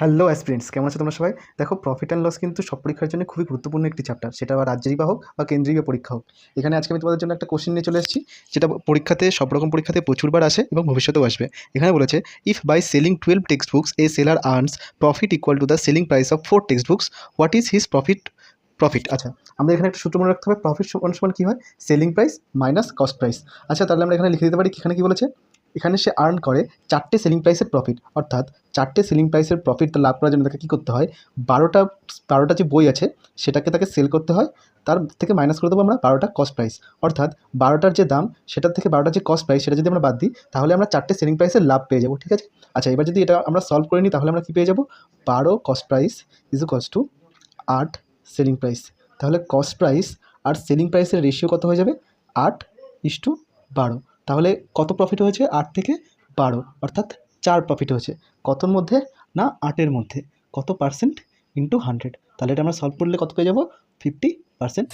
Hello aspirants, কেমন আছো তোমরা সবাই? দেখো, প্রফিট অ্যান্ড লস কিন্তু সব পরীক্ষার জন্য খুবই গুরুত্বপূর্ণ একটি চ্যাপ্টার, সেটা আবার রাজ্যেরই বা হোক বা কেন্দ্রীয় পরীক্ষা হোক। এখানে আজকে আমি তোমাদের জন্য একটা কোশ্চেন নিয়ে চলে এসেছি, যেটা পরীক্ষাতে সব রকম পরীক্ষাতে প্রচুরবার আসে এবং ভবিষ্যতেও আসবে। এখানে বলেছে, if by selling 12 text books a seller earns profit equal to the selling price of 4 text books, what is his profit. আচ্ছা, আমরা এখানে একটা সূত্র মনে রাখতে হবে, প্রফিট সমান কী হয়? Selling price minus cost price. আচ্ছা, তাহলে আমরা এখানে লিখে দিতে পারি, এখানে কী বলেছে? এখানে সে আর্ন করে 4টে সেলিং প্রাইসের প্রফিট, অর্থাৎ 4টে সেলিং প্রাইসের প্রফিট লাভ করার জন্য তাকে কী করতে হয়? 12টা যে বই আছে সেটাকে তাকে সেল করতে হয়, তার থেকে মাইনাস করে দেবো আমরা 12টা কস্ট প্রাইস, অর্থাৎ 12টার যে দাম সেটার থেকে 12টার যে কস্ট প্রাইস সেটা যদি আমরা বাদ দিই তাহলে আমরা 4টে সেলিং প্রাইসের লাভ পেয়ে যাবো। ঠিক আছে? আচ্ছা, এবার যদি এটা আমরা সলভ করে নিই তাহলে আমরা কী পেয়ে যাবো? 12 cost price is equals to 8 selling price. তাহলে কস্ট প্রাইস আর সেলিং প্রাইসের রেশিও কত হয়ে যাবে? 8:12। তাহলে কত প্রফিট হয়েছে? 8 থেকে 12, অর্থাৎ 4 প্রফিট হয়েছে। কতর মধ্যে? না, 8-এর মধ্যে। কত পার্সেন্ট? ইন্টু 100। তাহলে এটা আমরা সলভ করলে কত পেয়ে যাবো? 50%।